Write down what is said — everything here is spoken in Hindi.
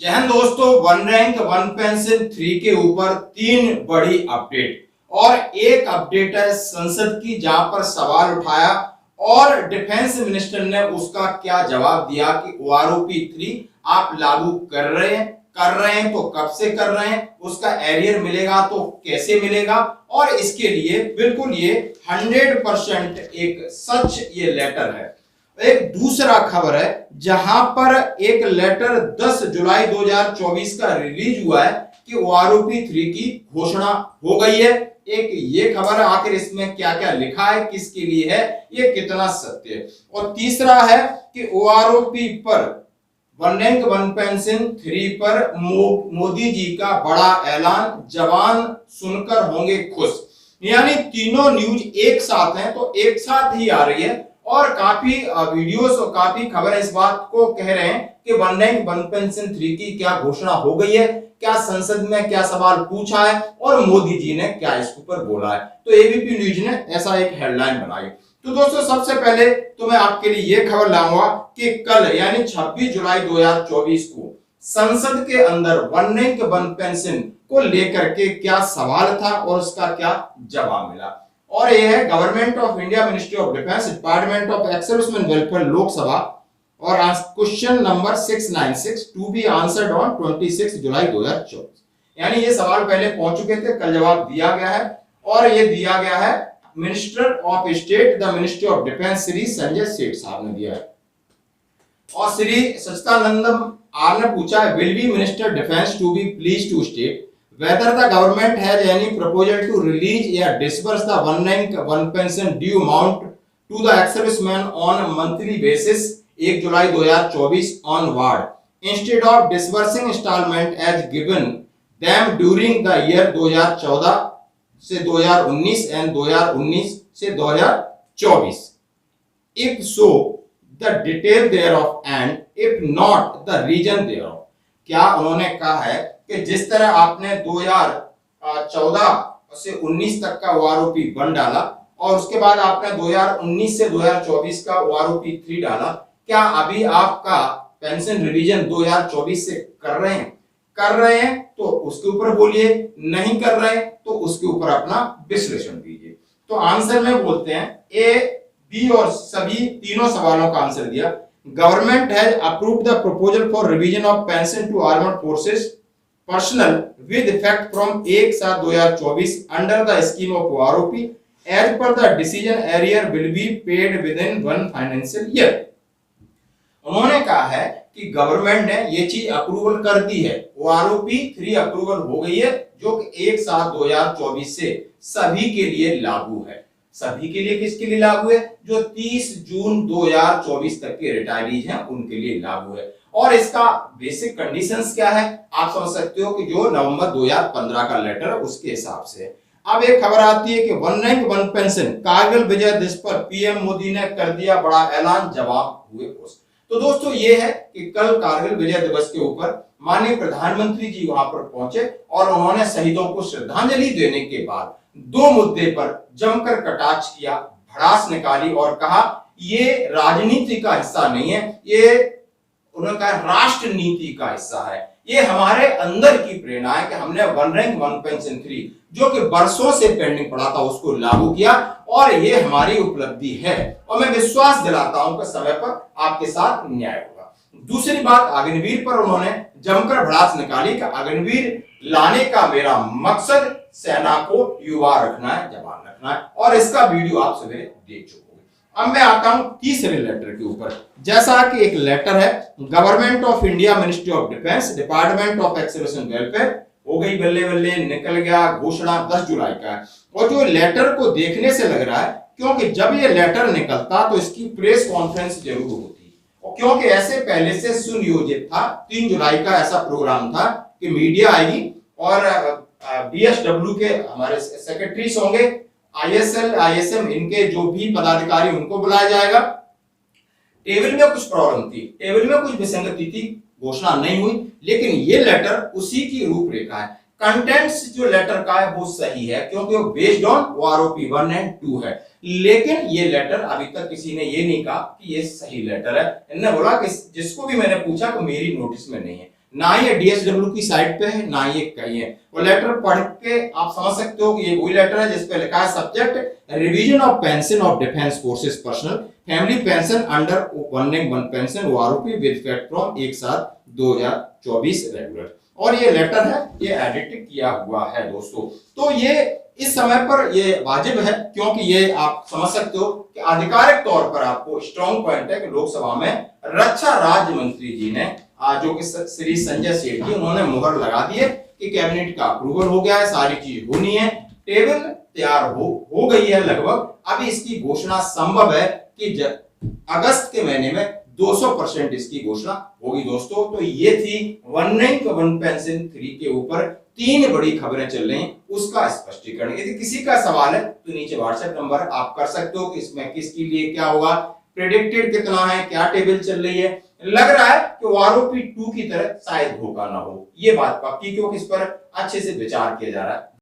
जय हिंद दोस्तों, वन रैंक वन पेंशन 3 के ऊपर 3 बड़ी अपडेट और एक अपडेट है संसद की, जहां पर सवाल उठाया और डिफेंस मिनिस्टर ने उसका क्या जवाब दिया कि ओआरओपी 3 आप लागू कर रहे हैं तो कब से कर रहे हैं, उसका एरियर मिलेगा तो कैसे मिलेगा, और इसके लिए बिल्कुल ये 100% एक सच ये लेटर है। एक दूसरा खबर है जहां पर एक लेटर 10 जुलाई 2024 का रिलीज हुआ है कि ओआरओपी 3 की घोषणा हो गई है। एक ये खबर है, आखिर इसमें क्या क्या लिखा है, किसके लिए है, ये कितना सत्य है। और तीसरा है कि ओआरओपी पर वन रैंक वन पेंशन 3 पर मोदी जी का बड़ा ऐलान, जवान सुनकर होंगे खुश। यानी तीनों न्यूज एक साथ हैं तो एक साथ ही आ रही है और काफी वीडियोस और काफी खबर इस बात को कह रहे हैं कि वन रैंक वन पेंशन 3 की क्या घोषणा हो गई है, क्या संसद में क्या सवाल पूछा है और मोदी जी ने क्या इसके ऊपर बोला है। तो एबीपी न्यूज ने ऐसा एक हेडलाइन बनाई। तो दोस्तों, सबसे पहले तो मैं आपके लिए यह खबर लाऊंगा कि कल यानी 26 जुलाई 2024 को संसद के अंदर वन रैंक वन पेंशन को लेकर के क्या सवाल था और उसका क्या जवाब मिला। और यह है government of India, ministry of defence, department of ex serviceman welfare, Lok Sabha, और question number 696 to be answered on 26 July 2024। यानी ये सवाल पहले पहुंच चुके थे, कल जवाब दिया गया है और ये दिया गया है minister of state the ministry of defence Shri Sanjay Seth साहब ने दिया है। और श्री सच्चिदानंद आर ने पूछा है, will be minister defence to be please to state whether the government has any proposal to release or disburse the one rank one pension due amount to the ex-servicemen on a monthly basis 1 July 2024 onward instead of disbursing installment as given them during the year 2014 से 2019 and 2019 से 2024, if so the detail thereof and if not the reason thereof। क्या उन्होंने कहा है कि जिस तरह आपने 2014 से 19 तक का ओआरओपी 1 डाला और उसके बाद आपने 2019 से 2024 का ओआरओपी 3 डाला, क्या अभी आपका पेंशन रिवीजन 2024 से कर रहे हैं तो उसके ऊपर बोलिए, नहीं कर रहे हैं तो उसके ऊपर अपना विश्लेषण दीजिए। तो आंसर में बोलते हैं ए, बी और सभी तीनों सवालों का आंसर दिया। Government has approved the proposal for revision of pension to armed forces personnel with effect from 1/7/2024 under the scheme of OROP as per the decision arrear will be paid within 1 financial year. उन्होंने कहा है कि गवर्नमेंट ने ये चीज अप्रूवल कर दी है, ओआरओपी 3 अप्रूवल हो गई है जो कि 1/7/2024 से सभी के लिए लागू है। सभी के लिए किसके लिए लागू है? जो 30 जून 2024 तक के रिटायरीज हैं उनके लिए लागू है। और इसका बेसिक कंडीशंस क्या है आप समझ सकते हो कि जो नवंबर 2015 का लेटर है उसके हिसाब से। अब एक खबर आती है कि one rank one pension Kargil Vijay Diwas पर पीएम मोदी ने कर दिया बड़ा ऐलान, जवाब हुए खुश। तो दोस्तों ये है कि कल कारगिल विजय दिवस के ऊपर माननीय प्रधानमंत्री जी वहां पर पहुंचे और उन्होंने शहीदों को श्रद्धांजलि देने के बाद 2 मुद्दे पर जमकर कटाक्ष किया, भड़ास निकाली और कहा ये राजनीति का हिस्सा नहीं है, ये उन्होंने कहा राष्ट्र नीति का हिस्सा है। ये हमारे अंदर की प्रेरणा है कि हमने वन रैंक वन पेंशन 3 जो कि बरसों से पेंडिंग पड़ा था उसको लागू किया और ये हमारी उपलब्धि है और मैं विश्वास दिलाता हूं कि समय पर आपके साथ न्याय होगा। दूसरी बात, अग्निवीर पर उन्होंने जमकर भड़ास निकाली कि अग्निवीर लाने का मेरा मकसद सेना को युवा रखना है, जवान रखना है, और इसका वीडियो आप सवेरे देख चुके। अब मैं आता हूं तीसरे लेटर के ऊपर। जैसा कि एक लेटर है government of India, ministry of defence, department of ex serviceman welfare, हो गई बल्ले बल्ले, निकल गया, घोषणा 10 जुलाई का है। और जो लेटर को देखने से लग रहा है क्योंकि जब ये लेटर निकलता तो इसकी प्रेस कॉन्फ्रेंस जरूर होती, और क्योंकि ऐसे पहले से सुनियोजित था, 3 जुलाई का ऐसा प्रोग्राम था कि मीडिया आएगी और बीएसडब्ल्यू के हमारे सेक्रेटरीज होंगे, आईएसएल आईएसएम इनके जो भी पदाधिकारी उनको बुलाया जाएगा। टेबल में कुछ प्रॉब्लम थी, टेबल में कुछ विसंगति थी, घोषणा नहीं हुई, लेकिन ये लेटर उसी की रूपरेखा है। कंटेंट्स जो लेटर का है वो सही है क्योंकि वो बेस्ड ऑन ओआरओपी 1 एंड 2 है, लेकिन ये लेटर अभी तक किसी ने ये नहीं कहा कि ये सही लेटर है। इन्होंने बोला कि जिसको भी मैंने पूछा कि मेरी नोटिस में नहीं है, ना ये डीएसडब्ल्यू की साइट पे है, ना ये कहीं है। और लेटर पढ़ के आप समझ सकते हो कि ये वही लेटर है जिसपे लिखा है subject revision of pension of defence forces personal family pension under one rank one pension OROP with effect from 1/7/2024 regular. और ये लेटर है, ये एडिट किया हुआ है दोस्तों। तो ये इस समय पर ये वाजिब है, क्योंकि ये आप समझ सकते हो कि आधिकारिक तौर पर आपको स्ट्रॉन्ग पॉइंट है कि लोकसभा में रक्षा राज्य मंत्री जी ने जो कि श्री संजय सेठ जी, उन्होंने मुहर लगा दी है कि कैबिनेट का अप्रूवल हो गया है, सारी चीज होनी है, टेबल तैयार हो गई है लगभग। अभी इसकी घोषणा संभव है कि अगस्त के महीने में 200% इसकी घोषणा होगी दोस्तों। तो ये थी वन रैंक वन पेंशन 3 के ऊपर 3 बड़ी खबरें चल रही हैं, उसका स्पष्टीकरण। यदि किसी का सवाल है तो नीचे व्हाट्सएप नंबर आप कर सकते हो कि इसमें किसके लिए क्या होगा, प्रेडिक्टेड कितना है, क्या टेबल चल रही है। लग रहा है कि ओआरओपी 2 की तरह शायद होगा ना हो, ये बात पक्की, क्योंकि इस पर अच्छे से विचार किया जा रहा है।